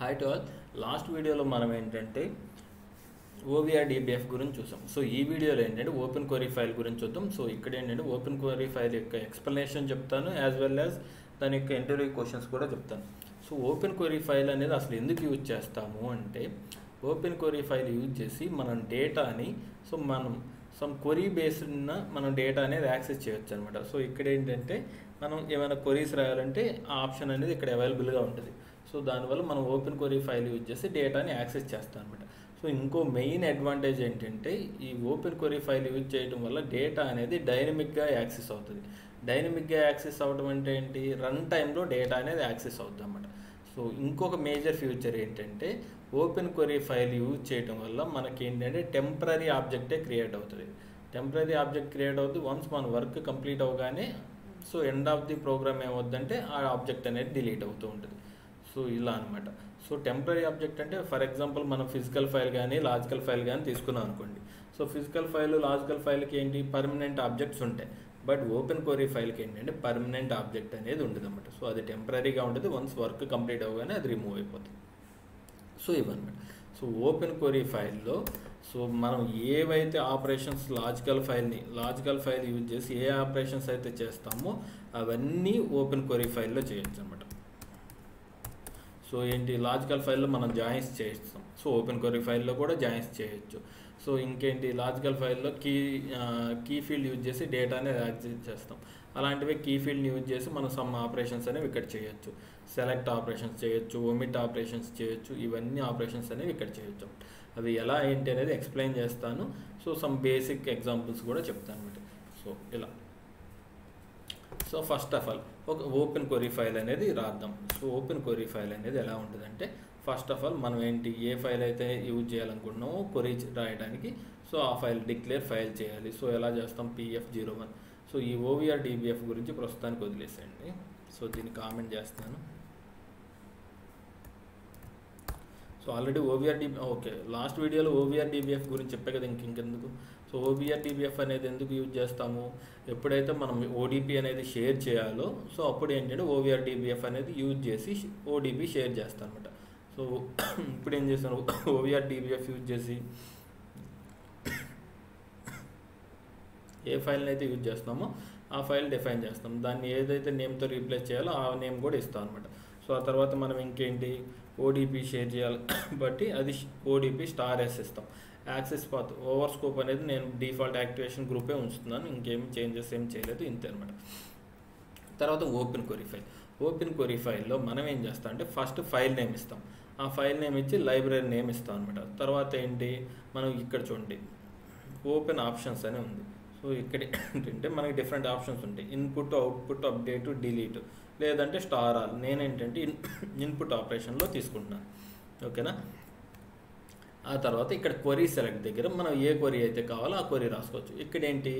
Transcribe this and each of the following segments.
Hi to all. Last వీడియోలో మనం ఏంటంటే ఓవిఆర్ డిబిఎఫ్ గురించి చూసాం. సో ఈ వీడియోలో ఏంటంటే ఓపెన్ క్వరీ ఫైల్ గురించి చూద్దాం. సో ఇక్కడ ఏంటంటే ఓపెన్ క్వరీ ఫైల్ యొక్క ఎక్స్ప్లెనేషన్ చెప్తాను, యాజ్ వెల్ యాజ్ దాని యొక్క ఇంటర్వ్యూ క్వశ్చన్స్ కూడా చెప్తాను. సో ఓపెన్ క్వరీ ఫైల్ అనేది అసలు ఎందుకు యూజ్ చేస్తాము అంటే, ఓపెన్ క్వరీ ఫైల్ యూజ్ చేసి మనం డేటాని మనం సమ్ క్వరీ బేస్డ్ మనం డేటా అనేది యాక్సెస్ చేయొచ్చు అనమాట. సో ఇక్కడ ఏంటంటే మనం ఏమైనా క్వరీస్ రాయాలంటే ఆ ఆప్షన్ అనేది ఇక్కడ అవైలబుల్గా ఉంటుంది. సో దానివల్ల మనం ఓపెన్ క్వరీ ఫైల్ యూజ్ చేసి డేటాని యాక్సెస్ చేస్తాం అనమాట. సో ఇంకో మెయిన్ అడ్వాంటేజ్ ఏంటంటే, ఈ ఓపెన్ క్వరీ ఫైల్ యూజ్ చేయడం వల్ల డేటా అనేది డైనమిక్గా యాక్సెస్ అవుతుంది. డైనమిక్గా యాక్సెస్ అవ్వడం అంటే ఏంటి, రన్ టైంలో డేటా అనేది యాక్సెస్ అవుతుంది అన్నమాట. సో ఇంకొక మేజర్ ఫ్యూచర్ ఏంటంటే, ఓపెన్ క్వరీ ఫైల్ యూజ్ చేయడం వల్ల మనకి ఏంటంటే టెంపరీ ఆబ్జెక్టే క్రియేట్ అవుతుంది. టెంపరీ ఆబ్జెక్ట్ క్రియేట్ అవుతుంది. వన్స్ మన వర్క్ కంప్లీట్ అవగానే so end of the program ఏమవుద్దంటే ఆ ఆబ్జెక్ట్ అనేది డిలీట్ అవుతూ ఉంటుంది. సో ఇలా అనమాట. సో టెంపరీ ఆబ్జెక్ట్ అంటే ఫర్ ఎగ్జాంపుల్ మనం ఫిజికల్ ఫైల్ కానీ లాజికల్ ఫైల్ కానీ తీసుకున్నాం అనుకోండి. సో ఫిజికల్ ఫైల్ లాజికల్ ఫైల్కి ఏంటి పర్మనెంట్ ఆబ్జెక్ట్స్ ఉంటాయి. బట్ ఓపెన్ క్వరీ ఫైల్కి ఏంటంటే పర్మనెంట్ ఆబ్జెక్ట్ అనేది ఉంటుంది అనమాట. సో అది టెంపరీగా ఉంటుంది. వన్స్ వర్క్ కంప్లీట్ అవ్వగానే అది రిమూవ్ అయిపోతుంది. సో ఇవన్నమాట. సో ఓపెన్ క్వరీ ఫైల్లో సో మనం ఏవైతే ఆపరేషన్స్ లాజికల్ ఫైల్ యూజ్ చేసి ఏ ఆపరేషన్స్ అయితే చేస్తామో అవన్నీ ఓపెన్ క్వరీ ఫైల్లో చేయొచ్చు అనమాట. సో ఏంటి లాజికల్ ఫైల్లో మనం జాయిన్స్ చేస్తాం. సో ఓపెన్ క్వరీ ఫైల్లో కూడా జాయిన్స్ చేయొచ్చు. సో ఇంకేంటి లాజికల్ ఫైల్లో కీ ఫీల్డ్ యూజ్ చేసి డేటాని యాక్సెస్ చేస్తాం. అలాంటివి కీ ఫీల్డ్ని యూజ్ చేసి మనం సమ్ ఆపరేషన్స్ అనేవి ఇక్కడ చేయొచ్చు. సెలెక్ట్ ఆపరేషన్స్ చేయొచ్చు, ఒమిట్ ఆపరేషన్స్ చేయొచ్చు. ఇవన్నీ ఆపరేషన్స్ అనేవి ఇక్కడ చేయొచ్చు. అవి ఎలా ఏంటి అనేది ఎక్స్ప్లెయిన్ చేస్తాను. సో సమ్ బేసిక్ ఎగ్జాంపుల్స్ కూడా చెప్తాను అనమాట. సో ఇలా. సో ఫస్ట్ ఆఫ్ ఆల్ ఒక ఓపెన్ క్వరీ ఫైల్ అనేది రాద్దాం. సో ఓపెన్ క్వరీ ఫైల్ అనేది ఎలా ఉంటుందంటే, ఫస్ట్ ఆఫ్ ఆల్ మనం ఏంటి ఏ ఫైల్ అయితే యూజ్ చేయాలనుకుంటున్నామో క్వరీ రాయడానికి సో ఆ ఫైల్ డిక్లేర్ ఫైల్ చేయాలి. సో ఎలా చేస్తాం, PF01. సో ఈ ఓవిఆర్ డిబిఎఫ్ గురించి ప్రస్తుతానికి వదిలేసేయండి. సో దీన్ని కామెంట్ చేస్తాను. సో ఆల్రెడీ ఓకే లాస్ట్ వీడియోలో ఓవిఆర్ డిబిఎఫ్ గురించి చెప్పే కదా, ఇంకెందుకు. సో ఓవిఆర్ డిబిఎఫ్ అనేది ఎందుకు యూజ్ చేస్తాము, ఎప్పుడైతే మనం ఓడిపి అనేది షేర్ చేయాలో సో అప్పుడు ఏంటంటే ఓవిఆర్ డిబిఎఫ్ అనేది యూజ్ చేసి ఓడిపి షేర్ చేస్తాను అనమాట. సో ఇప్పుడు ఏం చేస్తాను, ఓవిఆర్ డిబిఎఫ్ యూజ్ చేసి ఏ ఫైల్ని అయితే యూజ్ చేస్తామో ఆ ఫైల్ డిఫైన్ చేస్తాం. దాన్ని ఏదైతే నేమ్తో రీప్లేస్ చేయాలో ఆ నేమ్ కూడా ఇస్తాం అనమాట. సో ఆ తర్వాత మనం ఇంకేంటి ఓడిపి షేర్ చేయాలి బట్టి అది ఓడిపి *s ఇస్తాం. యాక్సెస్ పాత్ ఓవర్ స్కోప్ అనేది నేను డిఫాల్ట్ యాక్టివేషన్ గ్రూపే ఉంచుతున్నాను, ఇంకేం చేంజెస్ ఏం చేయలేదు, ఇంతే అనమాట. తర్వాత ఓపెన్ క్వరీ ఫైల్లో మనం ఏం చేస్తాం అంటే ఫస్ట్ ఫైల్ నేమ్ ఇస్తాం. ఆ ఫైల్ నేమ్ ఇచ్చి లైబ్రరీ నేమ్ ఇస్తాం అనమాట. తర్వాత ఏంటి మనం ఇక్కడ చూడండి ఓపెన్ ఆప్షన్స్ అనే ఉంది. సో ఇక్కడ ఏంటంటే మనకి డిఫరెంట్ ఆప్షన్స్ ఉంటాయి. ఇన్పుట్, అవుట్పుట్, అప్డేట్, డిలీట్, లేదంటే *all. నేనేంటంటే ఇన్పుట్ ఆపరేషన్లో తీసుకుంటున్నాను. ఓకేనా. ఆ తర్వాత ఇక్కడ క్వరీ సెలెక్ట్ దగ్గర మనం ఏ క్వరీ అయితే కావాలో ఆ క్వరీ రాసుకోవచ్చు. ఇక్కడ ఏంటి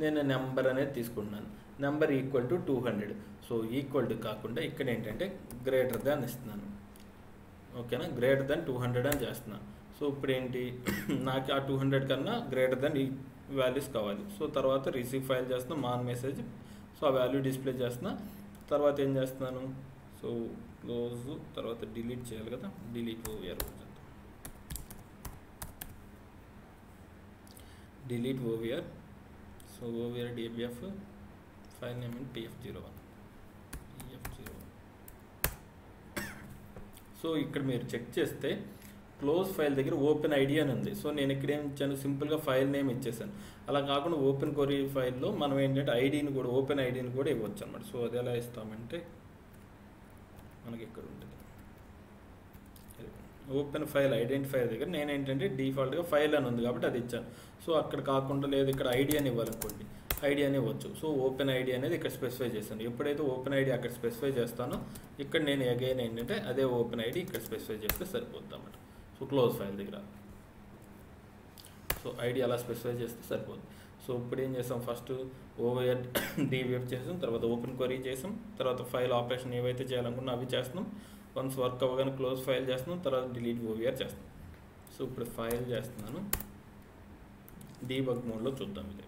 నేను నెంబర్ అనేది తీసుకుంటున్నాను. నెంబర్ = 200. సో ఈక్వల్ టు కాకుండా ఇక్కడ ఏంటంటే గ్రేటర్ దాన్ ఇస్తున్నాను. ఓకేనా, గ్రేటర్ దాన్ 200 అని చేస్తున్నాను. సో ఇప్పుడు ఏంటి నాకు ఆ 200 కన్నా గ్రేటర్ దాన్ ఈ వాల్యూస్ కావాలి. సో తర్వాత రిసీవ్ ఫైల్ చేస్తున్నాను, మాన్ మెసేజ్. సో ఆ వాల్యూ డిస్ప్లే చేస్తున్నా. తర్వాత ఏం చేస్తున్నాను, సో క్లోజ్, తర్వాత డిలీట్ చేయాలి కదా, delete OVR so OVR DBF file name PF01. So ఇక్కడ మీరు చెక్ చేస్తే క్లోజ్ ఫైల్ దగ్గర ఓపెన్ ఐడి అని ఉంది. సో నేను ఇక్కడ ఏం ఇచ్చాను, సింపుల్గా ఫైల్ నేమ్ ఇచ్చేసాను. అలా కాకుండా ఓపెన్ క్వరీ ఫైల్లో మనం ఏంటంటే ఐడిని కూడా ఓపెన్ ఐడిని కూడా ఇవ్వచ్చు అనమాట. సో అది ఎలా ఇస్తామంటే మనకి ఇక్కడ ఉంటుంది ఓపెన్ ఫైల్ ఐడెంటిఫైర్ దగ్గర నేను ఏంటంటే డిఫాల్ట్గా ఫైల్ అని ఉంది కాబట్టి అది ఇచ్చాను. సో అక్కడ కాకుండా లేదు ఇక్కడ ఐడి అని ఇవ్వాలనుకోండి, ఐడి అని ఇవ్వచ్చు. సో ఓపెన్ ఐడి అనేది ఇక్కడ స్పెసిఫై చేశాను. ఎప్పుడైతే ఓపెన్ ఐడి అక్కడ స్పెసిఫై చేస్తానో ఇక్కడ నేను అగైన్ ఏంటంటే అదే ఓపెన్ ఐడి ఇక్కడ స్పెసిఫై చేస్తే సరిపోద్ది అన్నమాట. సో క్లోజ్ ఫైల్ దగ్గర సో ఐడి అలా స్పెసిఫై చేస్తే సరిపోద్ది. సో ఇప్పుడు ఏం చేస్తాం, ఫస్ట్ ఓవిఆర్ డిబిఎఫ్ చేసాం, తర్వాత ఓపెన్ క్వరీ చేసాం, తర్వాత ఫైల్ ఆపరేషన్ ఏవైతే చేయాలనుకున్నా అవి చేస్తున్నాం. వన్స్ వర్క్ అవ్వగానే క్లోజ్ ఫైల్ చేస్తున్నాం, తర్వాత డిలీట్ ఓవిఆర్ చేస్తాం. సో ఇప్పుడు ఫైల్ చేస్తున్నాను, డీబగ్ మోడ్లో చూద్దాం. ఇది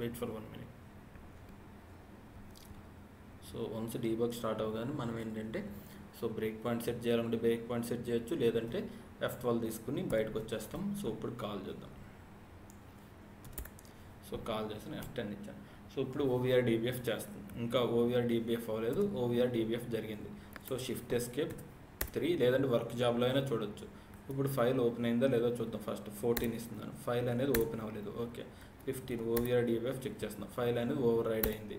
wait for 1 minute. So once debug start అవగానే మనం ఏంటంటే సో బ్రేక్ పాయింట్ సెట్ చేయాలంటే బ్రేక్ పాయింట్ సెట్ చేయొచ్చు, లేదంటే F12 తీసుకుని బయటకు వచ్చేస్తాం. సో ఇప్పుడు కాల్ చేద్దాం. సో కాల్ చేసి F10 ఇచ్చాను. సో ఇప్పుడు OVR DBF చేస్తుంది. ఇంకా OVR DBF అవ్వలేదు, OVR DBF జరిగింది. సో షిఫ్ట్ ఎస్కేప్ 3 లేదంటే వర్క్ జాబ్లో అయినా చూడొచ్చు. ఇప్పుడు ఫైల్ ఓపెన్ అయిందా లేదో చూద్దాం. ఫస్ట్ 14 ఇస్తున్నాను, ఫైల్ అనేది ఓపెన్ అవ్వలేదు. ఓకే 15 OVR DBF చెక్ చేస్తున్నాం, ఫైల్ అనేది ఓవర్ రైడ్ అయింది.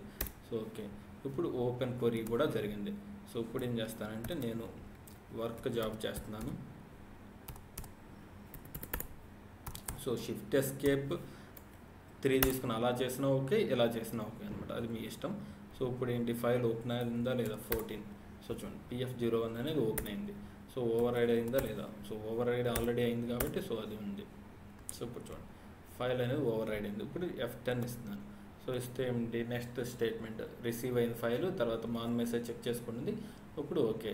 సో ఓకే ఇప్పుడు ఓపెన్ క్వరీ కూడా జరిగింది. సో ఇప్పుడు ఏం చేస్తానంటే నేను వర్క్ జాబ్ చేస్తున్నాను. సో షిఫ్ట్ ఎస్కేప్ 3 తీసుకుని అలా చేసినా ఓకే, ఇలా చేసినా ఓకే అనమాట, అది మీ ఇష్టం. సో ఇప్పుడు ఏంటి ఫైల్ ఓపెన్ అయిందా లేదా 14. సో చూడండి PF01 అనేది ఓపెన్ అయింది. సో ఓవర్ రైడ్ అయిందా లేదా, సో ఓవర్ రైడ్ ఆల్రెడీ అయింది కాబట్టి సో అది ఉంది. సో ఇప్పుడు చూడండి ఫైల్ అనేది ఓవర్ రైడ్ అయింది. ఇప్పుడు F10 ఇస్తున్నాను. సో ఇస్తే ఏంటి నెక్స్ట్ స్టేట్మెంట్ రిసీవ్ అయిన ఫైల్ తర్వాత మాన్ మెసేజ్ చెక్ చేసుకుంటుంది. ఇప్పుడు ఓకే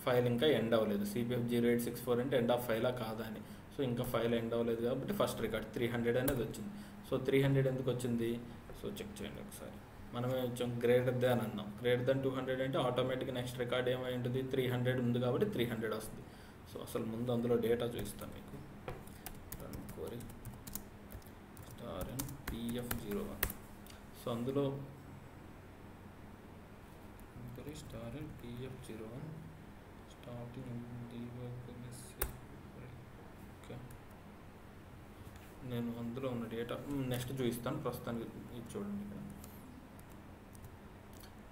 ఫైల్ ఇంకా ఎండ్ అవ్వలేదు, CPF0864 అంటే ఎండ్ ఆఫ్ ఫైలా కాదా అని. సో ఇంకా ఫైల్ ఎండ్ అవ్వలేదు కాబట్టి ఫస్ట్ రికార్డ్ 300 అనేది వచ్చింది. సో 300 ఎందుకు వచ్చింది, సో చెక్ చేయండి ఒకసారి. మనం కొంచెం గ్రేటర్ దాన్ అన్నాం, గ్రేటర్ దాన్ 200 అంటే ఆటోమేటిక్గా నెక్స్ట్ రికార్డ్ ఏమై ఉంటుంది 300 ఉంది కాబట్టి 300 వస్తుంది. సో అసలు ముందు అందులో డేటా చూపిస్తాను మీకు. Run query PF01. సో అందులో PF01 స్టార్టింగ్ ఓకే నేను అందులో ఉన్న డేటా నెక్స్ట్ చూపిస్తాను. ప్రస్తుతానికి ఇది చూడండి, ఇక్కడ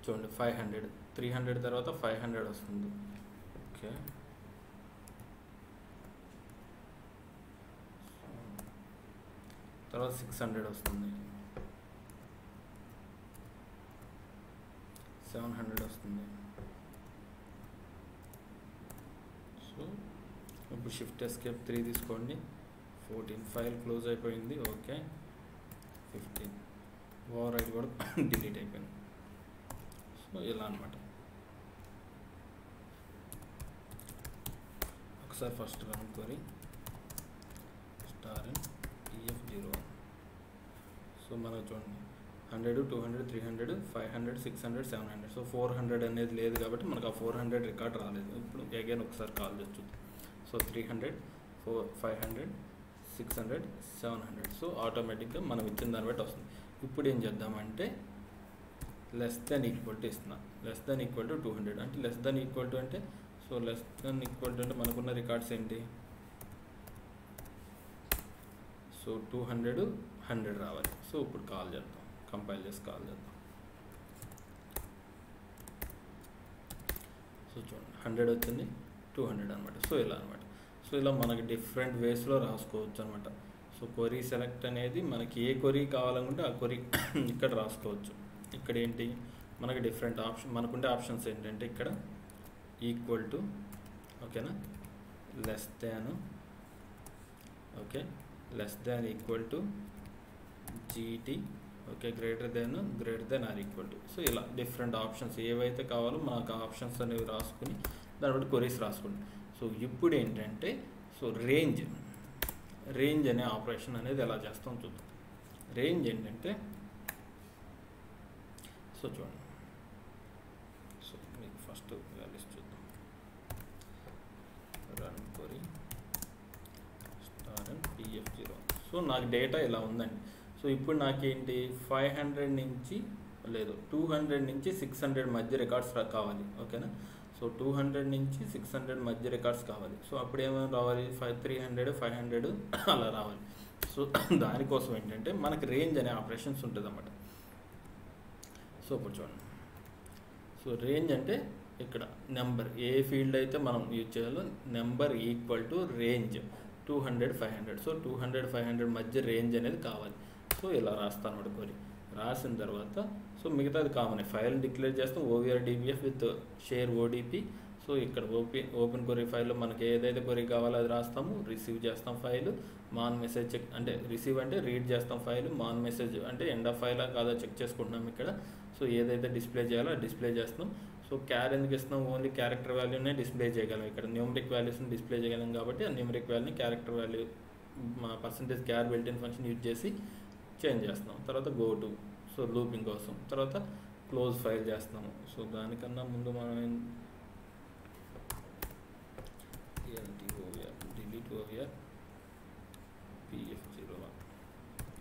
చూడండి 500 300 తర్వాత 500 వస్తుంది. ఓకే తర్వాత 600 వస్తుంది, 700 వస్తుంది. సో ఇప్పుడు షిఫ్ట్ ఎస్కేప్ 3 తీసుకోండి, 14 ఫైల్ క్లోజ్ అయిపోయింది. ఓకే 15 ఓవర్ రైడ్ కూడా డిలీట్ అయిపోయింది. సో ఇలా అనమాట. ఒకసారి first run query PF01. So మనం చూడండి 100 200 300 500 600 700. సో 400 అనేది లేదు కాబట్టి మనకు ఆ 400 రికార్డ్ రాలేదు. ఇప్పుడు అగైన్ ఒకసారి కాల్ చేసి సో 300 500 600 700. సో ఆటోమేటిక్గా మనం ఇచ్చిన దాన్ని బట్టి వస్తుంది. ఇప్పుడు ఏం చేద్దామంటే లెస్ దెన్ ఈక్వల్ టు ఇస్తున్నా, లెస్ దెన్ ఈక్వల్ టు 200 అంటే లెస్ దెన్ ఈక్వల్ టు అంటే so less than equal to అంటే మనకున్న రికార్డ్స్ ఏంటి, సో 200 100 రావాలి. సో ఇప్పుడు కాల్ చేద్దాం, కంపైల్ చేసి కాల్ చేద్దాం. సో చూడండి 100 వచ్చింది 200 అనమాట. సో ఇలా అనమాట. సో ఇలా మనకి డిఫరెంట్ వేస్లో రాసుకోవచ్చు అనమాట. సో క్వరీ సెలెక్ట్ అనేది మనకి ఏ క్వరీ కావాలనుకుంటే ఆ క్వరీ ఇక్కడ రాసుకోవచ్చు. ఇక్కడ ఏంటి మనకి డిఫరెంట్ ఆప్షన్, మనకుండే ఆప్షన్స్ ఏంటంటే ఇక్కడ ఈక్వల్ టు ఓకేనా, less than okay, less than equal to GT okay, greater than or equal to. So ఇలా డిఫరెంట్ ఆప్షన్స్ ఏవైతే కావాలో మనకు ఆప్షన్స్ అనేవి రాసుకుని దాన్ని బట్టి క్వరీస్ రాసుకోండి. సో ఇప్పుడు ఏంటంటే సో రేంజ్ అనే ఆపరేషన్ అనేది ఎలా చేస్తాం చూద్దాం. రేంజ్ ఏంటంటే సో చూడండి, సో మీకు ఫస్ట్ వాల్యూస్ చూద్దాం. Run query PF01. సో నాకు డేటా ఇలా ఉందండి. సో ఇప్పుడు నాకేంటి 500 నుంచి లేదు 200 నుంచి 600 మధ్య రికార్డ్స్ కావాలి. ఓకేనా, సో 200 నుంచి 600 మధ్య రికార్డ్స్ కావాలి. సో అప్పుడు ఏమైనా రావాలి 300 500 అలా రావాలి. సో దానికోసం ఏంటంటే మనకి రేంజ్ అనే ఆపరేషన్స్ ఉంటుంది అన్నమాట. సో ఇప్పుడు చూడండి, సో రేంజ్ అంటే ఇక్కడ నెంబర్ ఏ ఫీల్డ్ అయితే మనం యూజ్ చేయాలో number equal to range 200 500. So 200 500 మధ్య రేంజ్ అనేది కావాలి. సో ఇలా రాస్తాను అన్నమాట క్వరీ. రాసిన తర్వాత సో మిగతాది కామన్ ఫైల్ డిక్లేర్ చేస్తాం OVR DBF with share ODP. So ఇక్కడ ఓపెన్ క్వరీ ఫైల్లో మనకి ఏదైతే క్వరీ కావాలో అది రాస్తాము, రిసీవ్ చేస్తాం ఫైల్, మాన్ మెసేజ్ చెక్ అంటే రిసీవ్ అంటే రీడ్ చేస్తాం ఫైల్, మాన్ మెసేజ్ అంటే ఎండ్ ఆఫ్ ఫైలా కాదా చెక్ చేసుకుంటున్నాం ఇక్కడ. సో ఏదైతే డిస్ప్లే చేయాలో డిస్ప్లే చేస్తాం. సో క్యార్ ఎందుకు ఇస్తున్నాం, ఓన్లీ క్యారెక్టర్ వాల్యూనే డిస్ప్లే చేయగలం. ఇక్కడ న్యూమరిక్ వాల్యూస్ని డిస్ప్లే చేయగలం కాబట్టి ఆ న్యూమరిక్ వాల్యూని క్యారెక్టర్ వాల్యూ మా percentage char built in function use చేసి చేంజ్ చేస్తున్నాం, తర్వాత గో టు, సో లూపింగ్ కోసం, తర్వాత క్లోజ్ ఫైల్ చేస్తున్నాము. సో దానికన్నా ముందు మనం delete OVR pf01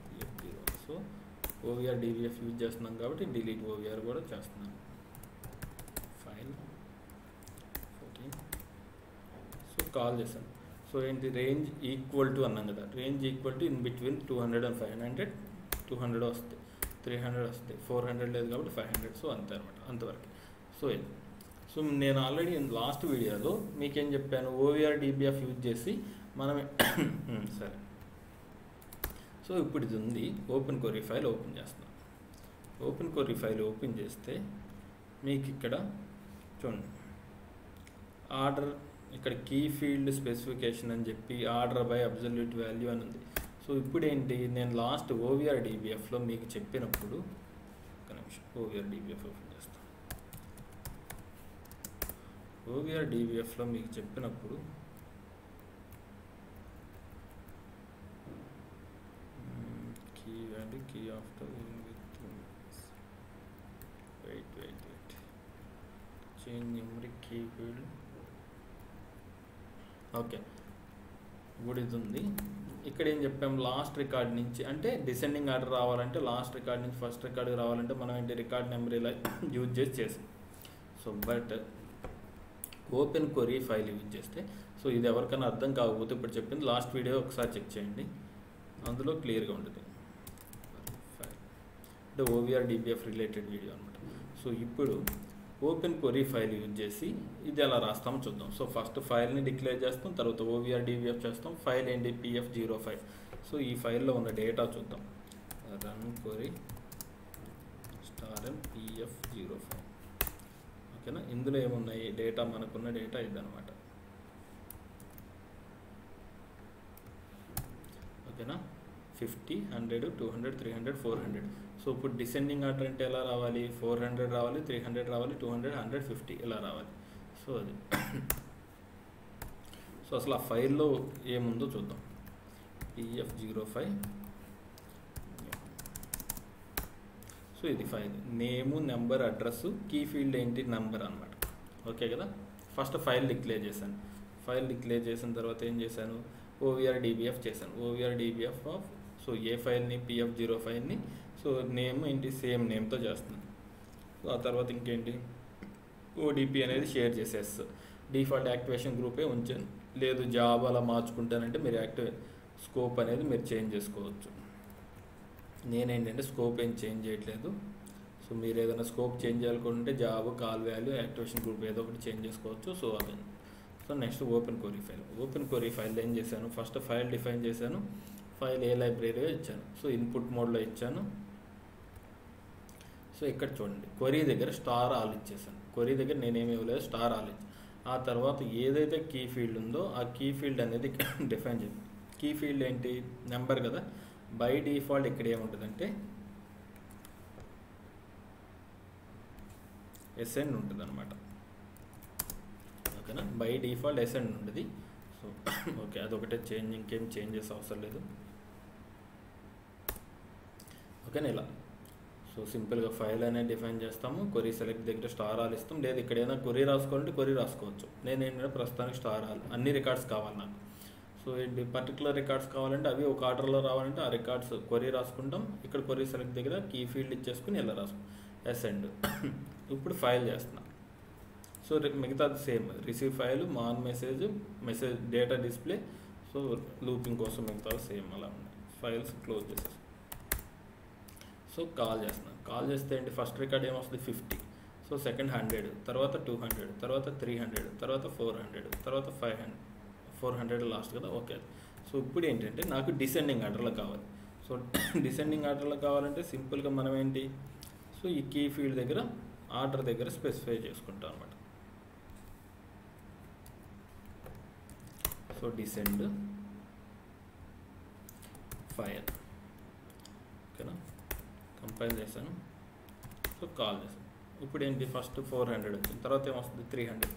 pf01. So OVR dbf use చేస్తున్నాం కాబట్టి డిలీట్ ఓవిఆర్ కూడా చేస్తున్నాను. ఫైల్ 14. సో కాల్ చేశాను. సో ఏంటి, రేంజ్ ఈక్వల్ టు అన్నాం కదా, range equal to in between 200 and 500. 200 వస్తాయి, 300 వస్తాయి, 400 లేదు కాబట్టి 500. సో అంతే అనమాట, అంతవరకు. సో ఇది. సో నేను ఆల్రెడీ లాస్ట్ వీడియోలో మీకేం చెప్పాను, ఓవిఆర్ డిబిఎఫ్ యూజ్ చేసి మనమే సరే. సో ఇప్పుడు ఇది ఉంది, ఓపెన్ క్వరీ ఫైల్ ఓపెన్ చేస్తున్నాం. ఓపెన్ క్వరీ ఫైల్ ఓపెన్ చేస్తే మీకు ఇక్కడ చూడండి, ఆర్డర్, ఇక్కడ కీ ఫీల్డ్ స్పెసిఫికేషన్ అని చెప్పి ఆర్డర్ బై అబ్జల్యూట్ వాల్యూ అని ఉంది. సో ఇప్పుడు ఏంటి, నేను లాస్ట్ ఓవిఆర్ డిబిఎఫ్లో మీకు చెప్పినప్పుడు, ఒక నిమిషం ఓవిఆర్ డిబిఎఫ్ ఓపెన్ చేస్తాను. ఓవిఆర్ డిబిఎఫ్లో మీకు చెప్పినప్పుడు key value, key after wait change numeric key field. Okay, ఇప్పుడు ఇది ఉంది. ఇక్కడ ఏం చెప్పాము, లాస్ట్ రికార్డ్ నుంచి, అంటే డిసెండింగ్ ఆర్డర్ రావాలంటే లాస్ట్ రికార్డ్ నుంచి ఫస్ట్ రికార్డ్కి రావాలంటే మనం ఏంటి, రికార్డ్ నెంబర్ ఇలా యూజ్ చేసాం. So but open query file use చేస్తే, సో ఇది ఎవరికైనా అర్థం కాకపోతే ఇప్పుడు చెప్పింది లాస్ట్ వీడియో ఒకసారి చెక్ చేయండి, అందులో క్లియర్గా ఉంటుంది. అంటే ఓవిఆర్ డిబిఎఫ్ రిలేటెడ్ వీడియో అనమాట. సో ఇప్పుడు ఓపెన్ క్వరీ ఫైల్ యూజ్ చేసి ఇది ఎలా రాస్తామో చూద్దాం. సో ఫస్ట్ ఫైల్ని డిక్లేర్ చేస్తాం, తర్వాత ఓవిఆర్ డిబిఎఫ్ చేస్తాం. ఫైల్ ఏంటి, pf05. సో ఈ ఫైల్లో ఉన్న డేటా చూద్దాం. Run query *m pf05. ఓకేనా, ఇందులో ఏమున్నాయి డేటా, మనకున్న డేటా ఇదనమాట. ఓకేనా, 50, 100, 200, 300, 400. సో ఇప్పుడు డిసెండింగ్ ఆర్డర్ అంటే ఎలా రావాలి, 400 రావాలి, 300 రావాలి, 200, 150 ఇలా రావాలి. సో అది. సో అసలు ఆ ఫైల్లో ఏముందో చూద్దాం. pf05. సో ఇది ఫైల్ నేము, నెంబర్, అడ్రస్, కీ ఫీల్డ్ ఏంటి, నెంబర్ అనమాట. ఓకే కదా, ఫస్ట్ ఫైల్ డిక్లేర్ చేశాను. ఫైల్ డిక్లేర్ చేసిన తర్వాత ఏం చేశాను, ఓవిఆర్ డిబిఎఫ్ చేశాను. ఓవిఆర్ డిబిఎఫ్ ఆఫ్, సో ఏ ఫైల్ని, pf05ని, సో నేమ్ ఏంటి, సేమ్ నేమ్తో చేస్తున్నాను. సో ఆ తర్వాత ఇంకేంటి, ఓడిపి అనేది షేర్ చేసేస్తా. డిఫాల్ట్ యాక్టివేషన్ గ్రూపే ఉంచాను, లేదు జాబ్ అలా మార్చుకుంటానంటే మీరు స్కోప్ అనేది మీరు చేంజ్ చేసుకోవచ్చు. నేనేంటంటే స్కోప్ ఏం చేంజ్ చేయట్లేదు. సో మీరు ఏదైనా స్కోప్ చేంజ్ చేయాలనుకుంటే job, call value, activation group ఏదో ఒకటి చేంజ్ చేసుకోవచ్చు. సో అది. So next open query file. Open query file ఏం చేశాను, ఫస్ట్ ఫైల్ డిఫైన్ చేశాను. ఫైల్ ఏ లైబ్రరీలో ఇచ్చాను. సో ఇన్పుట్ మోడ్లో ఇచ్చాను. సో ఇక్కడ చూడండి, క్వరీ దగ్గర *all ఇచ్చేసాను. క్వరీ దగ్గర నేనేమి ఇవ్వలేదు, *all ఇచ్చాను. ఆ తర్వాత ఏదైతే కీ ఫీల్డ్ ఉందో ఆ కీ ఫీల్డ్ అనేది డిఫైన్ చేయాలి. కీ ఫీల్డ్ ఏంటి, నెంబర్ కదా. బై డిఫాల్ట్ ఇక్కడ ఏముంటుందంటే SN ఉంటుంది అనమాట. ఓకేనా, బై డిఫాల్ట్ SN ఉంటుంది. సో ఓకే, అదొకటే చేంజ్, ఇంకేం చేంజెస్ అవసరం లేదు. ఓకేనా, ఇలా. సో సింపుల్గా ఫైల్ అనేది డిఫైన్ చేస్తాము. క్వరీ సెలెక్ట్ దగ్గర *all ఇస్తాం. లేదు ఇక్కడ ఏదైనా క్వరీ రాసుకోవాలంటే క్వరీ రాసుకోవచ్చు. నేను ఏంటంటే ప్రస్తుతానికి *all, అన్ని రికార్డ్స్ కావాలి నాకు. సో ఏంటి, పర్టికులర్ రికార్డ్స్ కావాలంటే అవి ఒక ఆర్డర్లో రావాలంటే ఆ రికార్డ్స్ క్వరీ రాసుకుంటాం. ఇక్కడ క్వరీ సెలెక్ట్ దగ్గర కీ ఫీల్డ్ ఇచ్చేసుకుని ఇలా రాసుకుంటాం, SN. ఇప్పుడు ఫైల్ చేస్తున్నాం. సో మిగతాది same, receive file, main message, data display. So looping కోసం మిగతాది సేమ్ అలా ఉన్నాయి. ఫైల్స్ క్లోజ్ చేసేసి సో కాల్ చేస్తున్నాం. కాల్ చేస్తే ఏంటి, ఫస్ట్ రికార్డ్ ఏమొస్తుంది, 50. సో సెకండ్ 100, తర్వాత 200, తర్వాత 300, తర్వాత 400, తర్వాత 500, 400 లాస్ట్ కదా. ఓకే. సో ఇప్పుడు ఏంటంటే నాకు డిసెండింగ్ ఆర్డర్లో కావాలి. సో డిసెండింగ్ ఆర్డర్లో కావాలంటే సింపుల్గా మనం ఏంటి, సో ఈ కీ ఫీల్డ్ దగ్గర ఆర్డర్ దగ్గర స్పెసిఫై చేసుకుంటాం అనమాట. So descend file. ఓకేనా, కంపైల్ చేశాను. సో కాల్ చేశాను. ఇప్పుడు ఏంటి, ఫస్ట్ 400 వచ్చింది, తర్వాత ఏమొస్తుంది 300,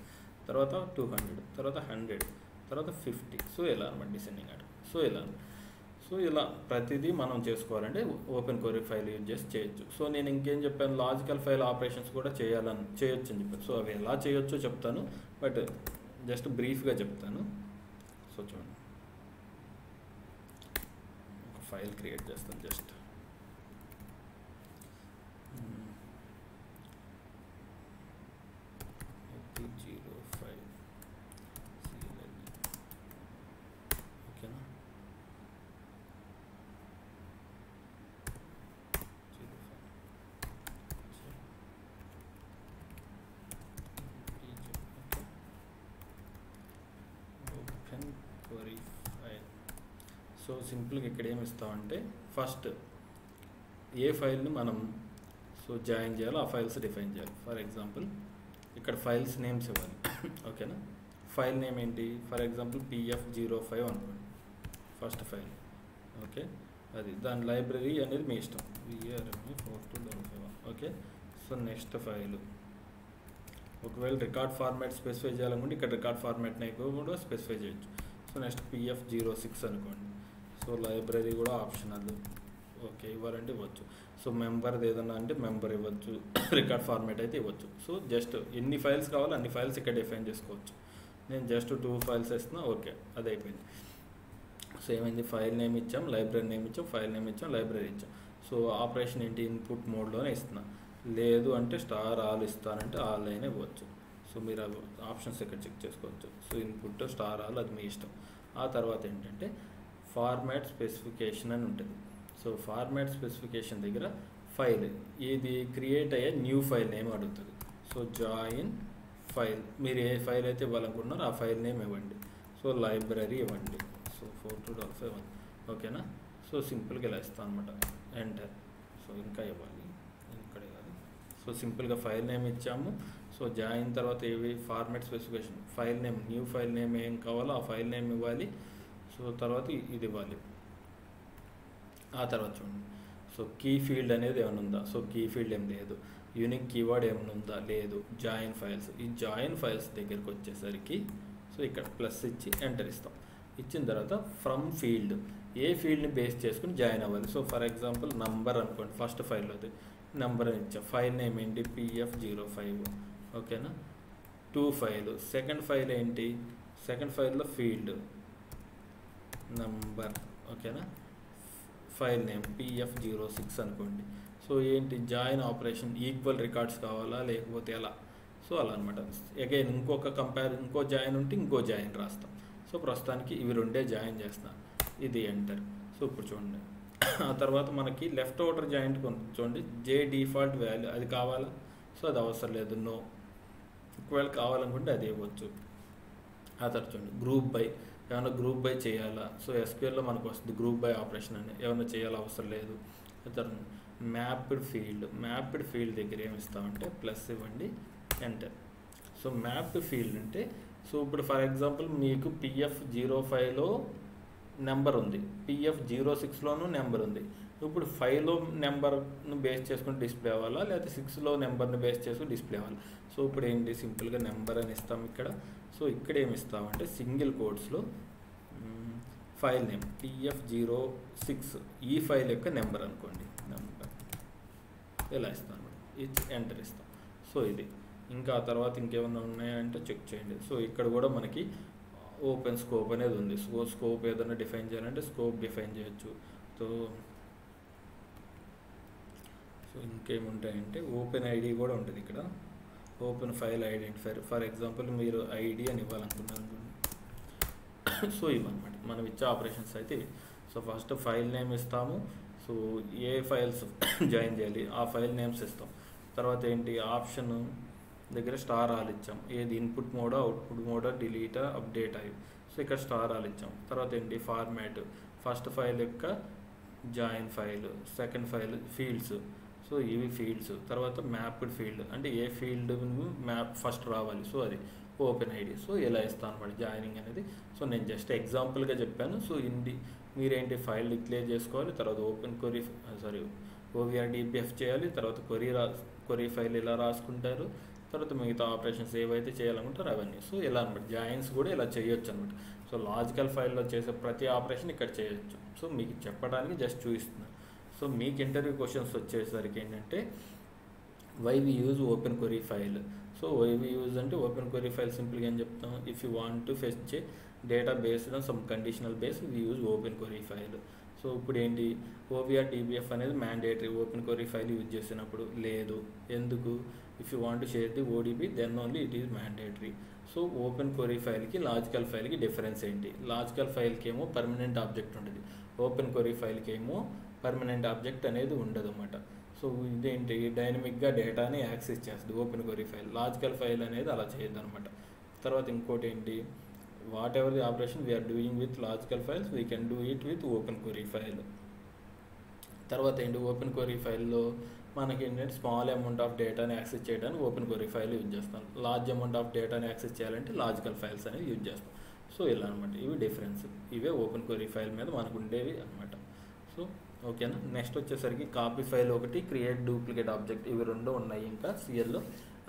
తర్వాత 200, తర్వాత 100, తర్వాత 50. సో ఇలా అనమాట డిసెండింగ్ ఆర్డర్. సో ఇలా. సో సో ఇలా ప్రతిదీ మనం చేసుకోవాలంటే ఓపెన్ క్వరీ ఫైల్ యూజ్ చేసి చేయొచ్చు. సో నేను ఇంకేం చెప్పాను, లాజికల్ ఫైల్ ఆపరేషన్స్ కూడా చేయొచ్చు అని చెప్పాను. సో అవి ఎలా చేయొచ్చో చెప్తాను, బట్ జస్ట్ బ్రీఫ్గా చెప్తాను. సో చూడండి, ఒక ఫైల్ క్రియేట్ చేస్తాను జస్ట్. Query file. సో సింపుల్గా ఇక్కడ ఏమి ఇస్తామంటే ఫస్ట్ ఏ ఫైల్ని మనం జాయిన్ చేయాలో ఆ ఫైల్స్ డిఫైన్ చేయాలి. ఫర్ ఎగ్జాంపుల్ ఇక్కడ ఫైల్స్ నేమ్స్ ఇవ్వాలి. ఓకేనా, ఫైల్ నేమ్ ఏంటి, ఫర్ ఎగ్జాంపుల్ PF05 అనుకోండి ఫస్ట్ ఫైల్. ఓకే, అది దాని లైబ్రరీ అనేది మీ ఇష్టం, VRME4255. Okay, so next file ఒకవేళ రికార్డ్ ఫార్మాట్ స్పెసిఫై చేయాలనుకుంటే ఇక్కడ రికార్డ్ ఫార్మాట్ని కూడా స్పెసిఫై చేయొచ్చు. సో నెక్స్ట్ PF06 అనుకోండి. సో లైబ్రరీ కూడా ఆప్షనల్, ఓకే ఇవ్వాలంటే ఇవ్వచ్చు. సో మెంబర్ది ఏదన్నా అంటే మెంబర్ ఇవ్వచ్చు, రికార్డ్ ఫార్మాట్ అయితే ఇవ్వచ్చు. సో జస్ట్ ఎన్ని ఫైల్స్ కావాలో అన్ని ఫైల్స్ ఇక్కడ డిఫైన్ చేసుకోవచ్చు. నేను జస్ట్ 2 ఫైల్స్ ఇస్తున్నా, ఓకే అది అయిపోయింది. సో ఏమైంది, ఫైల్ నేమ్ ఇచ్చాం, లైబ్రరీ నేమ్ ఇచ్చాం, ఫైల్ నేమ్ ఇచ్చాం, లైబ్రరీ ఇచ్చాం. సో ఆపరేషన్ ఏంటి, ఇన్పుట్ మోడ్లోనే ఇస్తున్నా. లేదు అంటే స్టార్ ఆల్ ఇస్తానంటే ఆల్ అయినా ఇవ్వచ్చు. సో మీరు ఆప్షన్స్ ఇక్కడ చెక్ చేసుకోవచ్చు. సో ఇన్పుట్ స్టార్ ఆల్ అది మీ ఇష్టం. ఆ తర్వాత ఏంటంటే ఫార్మాట్ స్పెసిఫికేషన్ అని ఉంటుంది. సో ఫార్మాట్ స్పెసిఫికేషన్ దగ్గర ఫైల్ ఇది క్రియేట్ అయ్యే న్యూ ఫైల్ నేమ్ అడుగుతుంది. సో జాయిన్ ఫైల్, మీరు ఏ ఫైల్ అయితే ఇవ్వాలనుకుంటున్నారో ఆ ఫైల్ నేమ్ ఇవ్వండి. సో లైబ్రరీ ఇవ్వండి. సో 4255. ఓకేనా, సో సింపుల్గా ఇలా ఇస్తాను అనమాట, ఎంటర్. సో ఇంకా ఇవ్వాలి ఇక్కడే కాదు. సో సింపుల్గా ఫైల్ నేమ్ ఇచ్చాము. సో జాయిన్ తర్వాత ఏవి, format specification, file name, new file name ఏం కావాలో ఆ ఫైల్ నేమ్ ఇవ్వాలి. సో తర్వాత ఇది ఇవ్వాలి. ఆ తర్వాత చూడండి, సో కీ ఫీల్డ్ అనేది ఏమైనా ఉందా, సో కీ ఫీల్డ్ ఏం లేదు. యూనిక్ కీవర్డ్ ఏమైనా ఉందా, లేదు. జాయిన్ ఫైల్స్, ఈ జాయిన్ ఫైల్స్ దగ్గరికి వచ్చేసరికి సో ఇక్కడ ప్లస్ ఇచ్చి ఎంటర్ ఇస్తాం. ఇచ్చిన తర్వాత ఫ్రమ్ ఫీల్డ్, ఏ ఫీల్డ్ని బేస్ చేసుకుని జాయిన్ అవ్వాలి. సో ఫర్ ఎగ్జాంపుల్ నంబర్ అనుకోండి, ఫస్ట్ ఫైల్లో అది నెంబర్ అని ఇచ్చా. ఫైల్ నేమ్ ఏంటి, PF05. ఓకేనా, 2 ఫైల్. సెకండ్ ఫైల్ ఏంటి, సెకండ్ ఫైల్లో ఫీల్డ్ నంబర్. ఓకేనా, ఫైల్ నేమ్ PF06 అనుకోండి. సో ఏంటి, జాయిన్ ఆపరేషన్, ఈక్వల్ రికార్డ్స్ కావాలా లేకపోతే ఎలా. సో అలా అనమాట. అగైన్ ఇంకో జాయిన్ ఉంటే ఇంకో జాయిన్ రాస్తాం. సో ప్రస్తుతానికి ఇవి రెండే జాయిన్ చేస్తాను, ఇది ఎంటర్. సో ఇప్పుడు చూడండి, ఆ తర్వాత మనకి లెఫ్ట్ ఓవర్ జాయింట్ చూడండి, జే డిఫాల్ట్ వాల్యూ అది కావాలా, సో అది అవసరం లేదు, నో. ఒకవేళ కావాలనుకుంటే అది ఇవ్వచ్చు. ఆ తర్వాత చూడండి, గ్రూప్ బై, ఏమైనా గ్రూప్ బై చేయాలా. సో SQLలో మనకు వస్తుంది గ్రూప్ బై ఆపరేషన్ అని, ఏమైనా చేయాలా అవసరం లేదు. తర్వాత మ్యాప్డ్ ఫీల్డ్ దగ్గర ఏమి ఇస్తామంటే ప్లస్ ఇవ్వండి, ఎంటర్. సో మ్యాప్డ్ ఫీల్డ్ అంటే, సో ఇప్పుడు ఫర్ ఎగ్జాంపుల్ మీకు PF05లో నెంబర్ ఉంది, PF06లోనూ నెంబర్ ఉంది. ఇప్పుడు 5లో నెంబర్ను బేస్ చేసుకుని డిస్ప్లే అవ్వాలా, లేకపోతే 6లో నెంబర్ని బేస్ చేసుకుని డిస్ప్లే అవ్వాలి. సో ఇప్పుడు ఏంటి, సింపుల్గా నెంబర్ అని ఇస్తాం ఇక్కడ. సో ఇక్కడ ఏమి ఇస్తామంటే సింగిల్ కోడ్స్లో ఫైల్ నేమ్ PF06, ఈ ఫైల్ యొక్క నెంబర్ అనుకోండి, నెంబర్ ఇలా ఇస్తాం అనమాట. ఇచ్చి ఎంటర్ ఇస్తాం. సో ఇది ఇంకా ఆ తర్వాత ఇంకేమైనా ఉన్నాయంటే చెక్ చేయండి. సో ఇక్కడ కూడా మనకి ఓపెన్ స్కోప్ అనేది ఉంది. సో స్కోప్ ఏదైనా డిఫైన్ చేయాలంటే స్కోప్ డిఫైన్ చేయొచ్చు. సో ఇంకేముంటాయంటే ఓపెన్ ఐడి కూడా ఉంటుంది ఇక్కడ, open file identifier. For example మీరు ఐడి అని ఇవ్వాలనుకున్నారు. సో ఇవన్నమాట మనం ఇచ్చే ఆపరేషన్స్ అయితే ఇవి. సో ఫస్ట్ ఫైల్ నేమ్ ఇస్తాము. సో ఏ ఫైల్స్ జాయిన్ చేయాలి ఆ ఫైల్ నేమ్స్ ఇస్తాం. తర్వాత ఏంటి, ఆప్షన్ దగ్గర స్టార్ ఆల్ ఇచ్చాం, ఏది ఇన్పుట్ మోడో అవుట్పుట్ మోడో డిలీటా అప్డేట్ అయ్యి. సో ఇక్కడ స్టార్ ఆల్ ఇచ్చాం. తర్వాత ఏంటి, ఫార్మాట్, ఫస్ట్ ఫైల్ యొక్క join file, second file fields. So ఇవి ఫీల్డ్స్. తర్వాత మ్యాప్డ్ ఫీల్డ్ అంటే ఏ ఫీల్డ్ మ్యాప్ ఫస్ట్ రావాలి, సో అది ఓపెన్ ఐడి. సో ఇలా ఇస్తాను అనమాట జాయినింగ్ అనేది. సో నేను జస్ట్ ఎగ్జాంపుల్గా చెప్పాను. సో మీరేంటి ఫైల్ డిక్లేర్ చేసుకోవాలి, తర్వాత ఓపెన్ OVR DBF చేయాలి, తర్వాత క్వరీ ఫైల్ ఇలా రాసుకుంటారు, తర్వాత మిగతా ఆపరేషన్స్ ఏవైతే చేయాలనుకుంటారో అవన్నీ. సో ఇలా అనమాట, జాయిన్స్ కూడా ఇలా చేయొచ్చు అనమాట. సో లాజికల్ ఫైల్లో చేసే ప్రతి ఆపరేషన్ ఇక్కడ చేయొచ్చు. సో మీకు చెప్పడానికి జస్ట్ చూపిస్తున్నాను. సో మీకు ఇంటర్వ్యూ క్వశ్చన్స్ వచ్చేసరికి ఏంటంటే why we use open query file. So why we use అంటే ఓపెన్ క్వెరీ ఫైల్ సింపుల్గా ఏం చెప్తాం, if you want to fetch a data based on some conditional base we use open query file. So ఇప్పుడు ఏంటి, OVR DBF అనేది mandatory open query file use చేసినప్పుడు, లేదు ఎందుకు, if you want to share the ODB then only it is mandatory. So open query ఫైల్కి లాజికల్ ఫైల్కి difference ఏంటి, logical ఫైల్కి ఏమో పర్మనెంట్ ఆబ్జెక్ట్ ఉంటుంది, ఓపెన్ క్వెరీ ఫైల్కి ఏమో పర్మనెంట్ ఆబ్జెక్ట్ అనేది ఉండదు అన్నమాట. సో ఇదేంటి, డైనమిక్గా డేటాని యాక్సెస్ చేస్తుంది open query file, logical file అనేది అలా చేయదు అనమాట. తర్వాత ఇంకోటి ఏంటి, whatever the operation we are doing with logical files we can do it with open query file. తర్వాత ఏంటి, ఓపెన్ క్వెరీ ఫైల్లో మనకి ఏంటంటే స్మాల్ అమౌంట్ ఆఫ్ డేటాని యాక్సెస్ చేయడానికి ఓపెన్ క్వెరీ ఫైల్ యూజ్ చేస్తాం, లార్జ్ అమౌంట్ ఆఫ్ డేటాని యాక్సెస్ చేయాలంటే లాజికల్ ఫైల్స్ అనేవి యూజ్ చేస్తాం. సో ఇలా అనమాట, ఇవి డిఫరెన్స్, ఇవే ఓపెన్ క్వెరీ ఫైల్ మీద మనకు ఉండేవి అనమాట. సో ఓకేనా. నెక్స్ట్ వచ్చేసరికి కాపీ ఫైల్ ఒకటి, క్రియేట్ డూప్లికేట్ ఆబ్జెక్ట్, ఇవి రెండు ఉన్నాయి ఇంకా సిఎల్లో,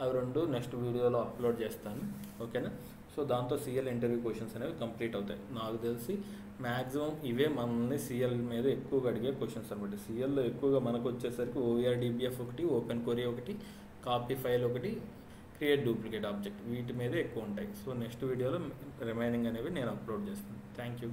అవి రెండు నెక్స్ట్ వీడియోలో అప్లోడ్ చేస్తాను. ఓకేనా. సో దాంతో సిఎల్ ఇంటర్వ్యూ క్వశ్చన్స్ అనేవి కంప్లీట్ అవుతాయి. నాకు తెలిసి మ్యాక్సిమం ఇవే మనల్ని సిఎల్ మీద ఎక్కువగా అడిగే క్వశ్చన్స్ అనమాట. సిఎల్లో ఎక్కువగా మనకు వచ్చేసరికి ఓవిఆర్ డిబిఎఫ్ ఒకటి, ఓపెన్ క్వెరీ ఒకటి, కాపీ ఫైల్ ఒకటి, క్రియేట్ డూప్లికేట్ ఆబ్జెక్ట్, వీటి మీదే ఎక్కువ ఉంటాయి. సో నెక్స్ట్ వీడియోలో రిమైనింగ్ అనేవి నేను అప్లోడ్ చేస్తాను. Thank you.